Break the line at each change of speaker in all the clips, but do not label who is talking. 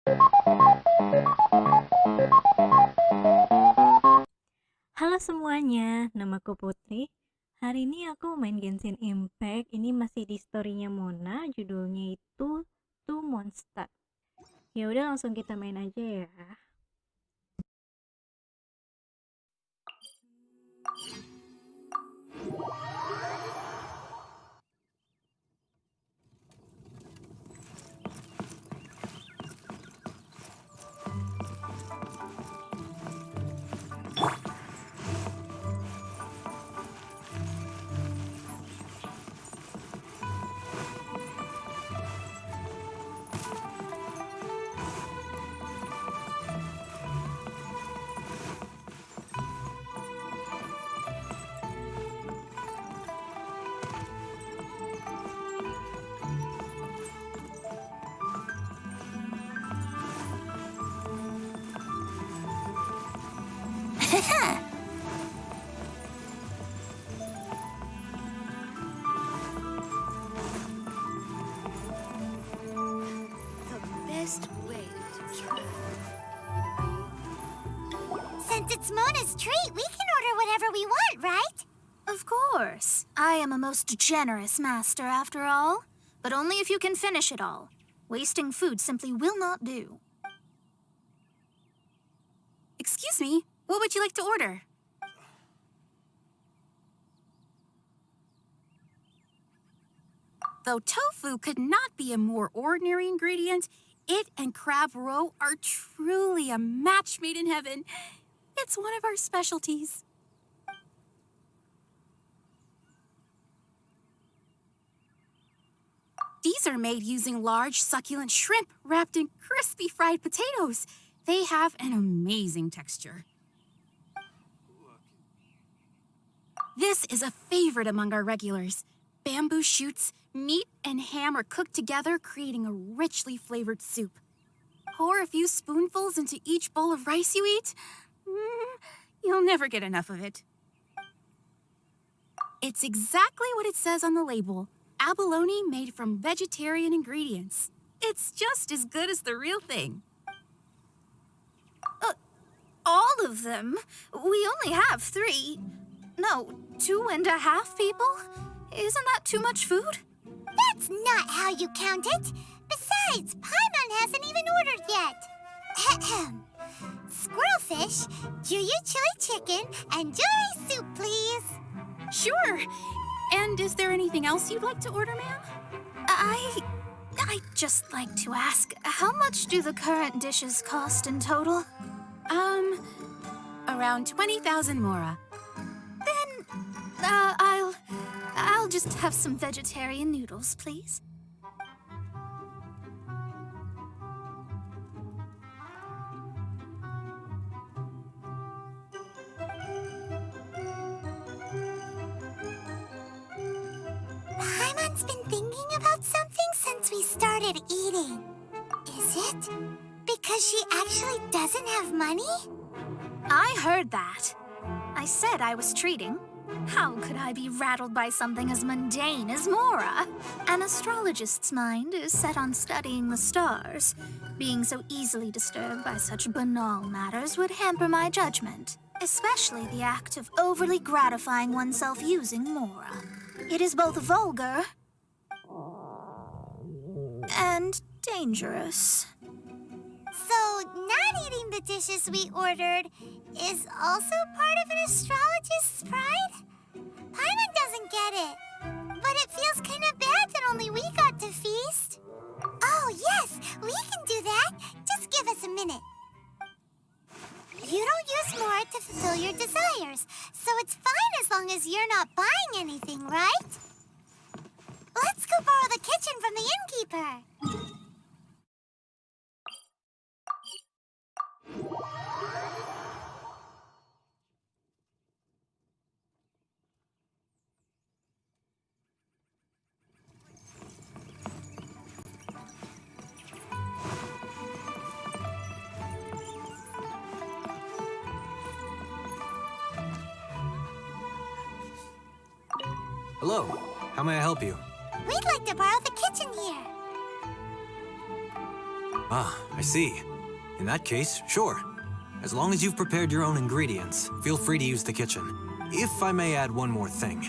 Halo semuanya, namaku Putri. Hari ini aku main Genshin Impact. Ini masih di story-nya Mona, judulnya itu Mondstadt. Ya udah langsung kita main aja ya.
Since it's Mona's treat, we can order whatever we want, right? Of course. I am a most generous master, after all. But only if you can finish it all. Wasting food simply will not do.
Excuse me, what would you like to order? Though tofu could not be a more ordinary ingredient, it and crab roe are truly a match made in heaven. It's one of our specialties. These are made using large, succulent shrimp wrapped in crispy fried potatoes. They have an amazing texture. This is a favorite among our regulars. Bamboo shoots, meat, and ham are cooked together, creating a richly flavored soup. Pour a few spoonfuls into each bowl of rice you eat. You'll never get enough of it. It's exactly what it says on the label. Abalone made from vegetarian ingredients. It's just as good as the real thing.
All of them? We only have 3. No, 2.5 people? Isn't that too much food? That's not how you count it. Besides, Paimon hasn't even ordered yet. Squirrelfish, Juyu chili chicken, and jewelry soup, please.
Sure. And is there anything else you'd like to order, ma'am?
I'd just like to ask, how much do the current dishes cost in total?
Around 20,000 mora.
Then, I'll just have some vegetarian noodles, please. Paimon's been thinking about something since we started eating. Is it because she actually doesn't have money? I heard that. I said I was treating. How could I be rattled by something as mundane as Mora? An astrologist's mind is set on studying the stars. Being so easily disturbed by such banal matters would hamper my judgment, especially the act of overly gratifying oneself using Mora. It is both vulgar and dangerous. So, not eating the dishes we ordered is also part of an astrologist's pride? Paimon doesn't get it. But it feels kind of bad that only we got to feast. Oh, yes, we can do that. Just give us a minute. You don't use more to fulfill your desires, so it's fine as long as you're not buying anything, right? Let's go borrow the kitchen from the innkeeper.
Hello, how may I help you?
We'd like to borrow the kitchen here.
Ah, I see. In that case, sure. As long as you've prepared your own ingredients, feel free to use the kitchen. If I may add one more thing.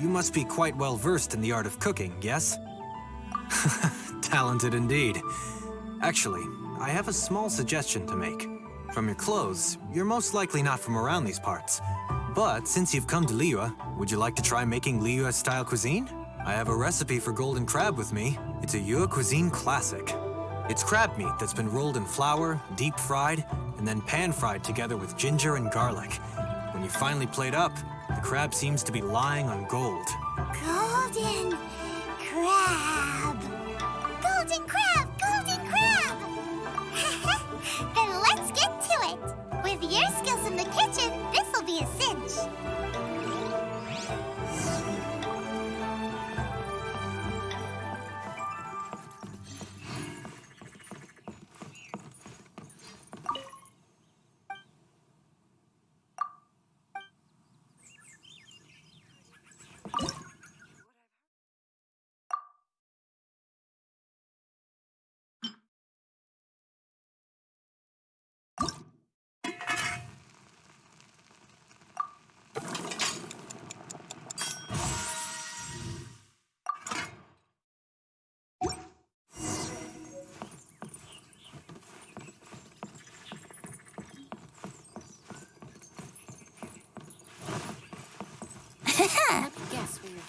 You must be quite well versed in the art of cooking, yes? Talented indeed. Actually, I have a small suggestion to make. From your clothes, you're most likely not from around these parts. But since you've come to Liyue, would you like to try making Liyue-style cuisine? I have a recipe for golden crab with me. It's a Yue cuisine classic. It's crab meat that's been rolled in flour, deep fried, and then pan-fried together with ginger and garlic. When you finally plate up, the crab seems to be lying on gold.
Golden crab. Golden crab! Golden crab! Then let's get to it. With your skills in the kitchen, this'll be a cinch.
Guess where you're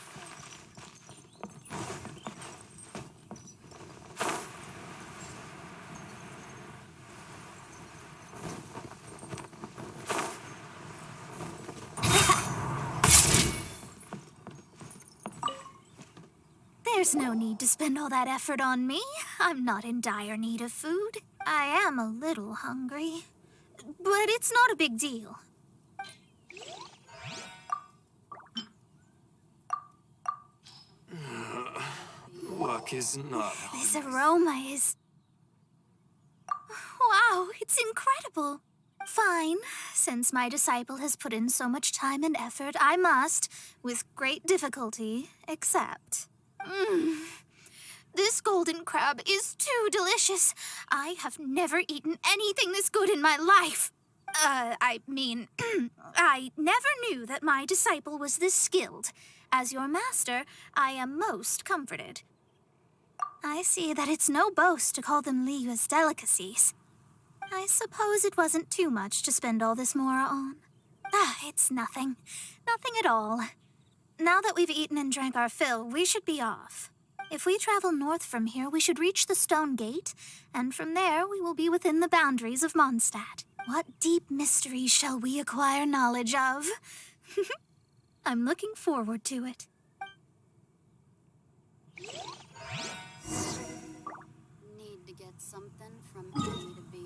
There's no need to spend all that effort on me. I'm not in dire need of food. I am a little hungry, but it's not a big deal.
Luck is not.
This aroma is... Wow, it's incredible. Fine. Since my disciple has put in so much time and effort, I must, with great difficulty, accept. This golden crab is too delicious. I have never eaten anything this good in my life. I mean, I never knew that my disciple was this skilled. As your master, I am most comforted. I see that it's no boast to call them Liyue's delicacies. I suppose it wasn't too much to spend all this mora on. It's nothing. Nothing at all. Now that we've eaten and drank our fill, we should be off. If we travel north from here, we should reach the stone gate, and from there we will be within the boundaries of Mondstadt. What deep mysteries shall we acquire knowledge of? I'm looking forward to it.
need to get something from A to B.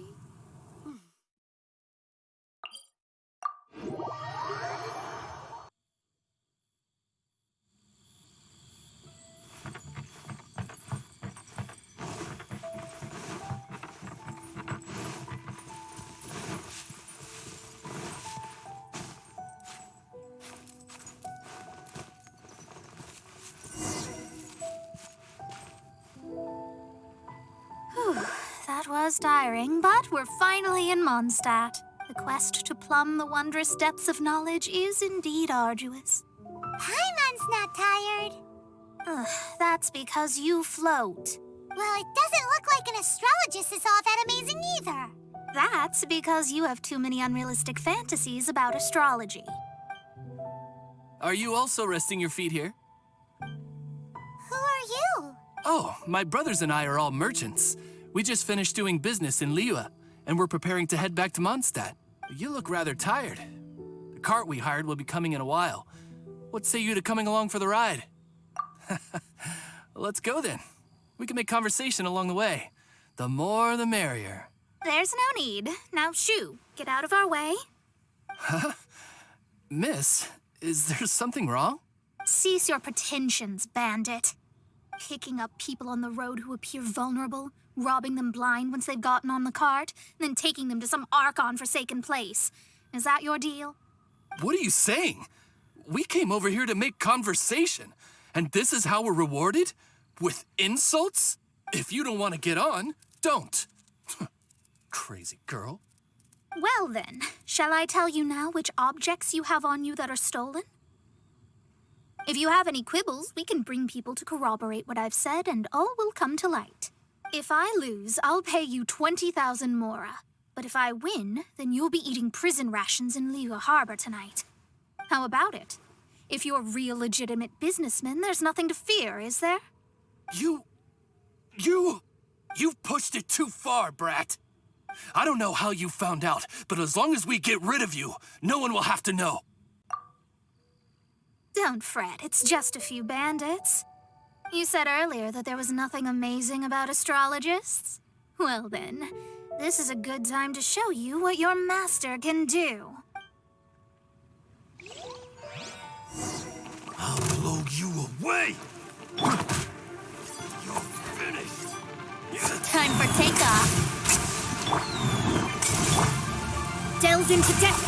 That was tiring, but we're finally in Mondstadt. The quest to plumb the wondrous depths of knowledge is indeed arduous. Paimon's not tired. That's because you float. Well, it doesn't look like an astrologist is all that amazing either. That's because you have too many unrealistic fantasies about astrology.
Are you also resting your feet here?
Who are you?
Oh, my brothers and I are all merchants. We just finished doing business in Liyue, and we're preparing to head back to Mondstadt. You look rather tired. The cart we hired will be coming in a while. What say you to coming along for the ride? Let's go then. We can make conversation along the way. The more, the merrier.
There's no need. Now, shoo, get out of our way.
Miss, is there something wrong?
Cease your pretensions, bandit. Picking up people on the road who appear vulnerable, robbing them blind once they've gotten on the cart, and then taking them to some Archon-forsaken place. Is that your deal?
What are you saying? We came over here to make conversation, and this is how we're rewarded? With insults? If you don't want to get on, don't. crazy girl.
Well then, shall I tell you now which objects you have on you that are stolen? If you have any quibbles, we can bring people to corroborate what I've said and all will come to light. If I lose, I'll pay you 20,000 mora. But if I win, then you'll be eating prison rations in Liyue Harbor tonight. How about it? If you're real legitimate businessmen, there's nothing to fear, is there?
You've pushed it too far, brat. I don't know how you found out, but as long as we get rid of you, no one will have to know.
Don't fret, it's just a few bandits. You said earlier that there was nothing amazing about astrologists. Well then, this is a good time to show you what your master can do.
I'll blow you away! You're finished!
Time for takeoff. Delve into death.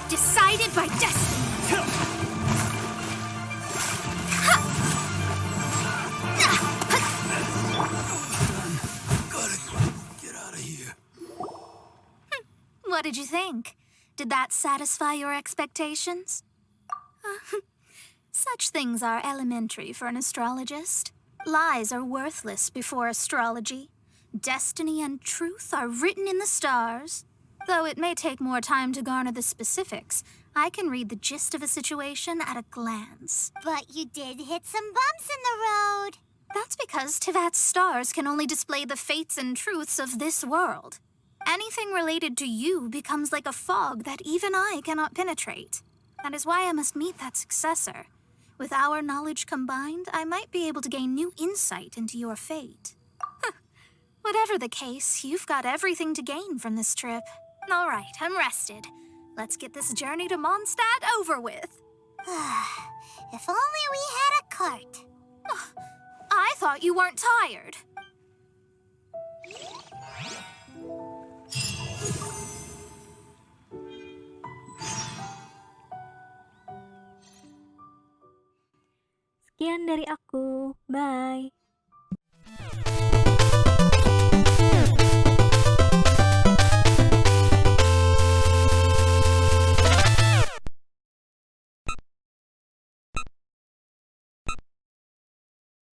Decided by destiny.
Get out of here.
What did you think? Did that satisfy your expectations? Such things are elementary for an astrologist. Lies are worthless before astrology. Destiny and truth are written in the stars. Though it may take more time to garner the specifics, I can read the gist of a situation at a glance.
But you did hit some bumps in the road.
That's because Tivat's stars can only display the fates and truths of this world. Anything related to you becomes like a fog that even I cannot penetrate. That is why I must meet that successor. With our knowledge combined, I might be able to gain new insight into your fate. Whatever the case, you've got everything to gain from this trip. All right, I'm rested. Let's get this journey to Mondstadt over with.
If only we had a cart.
I thought you weren't tired.
Sekian dari aku. Bye.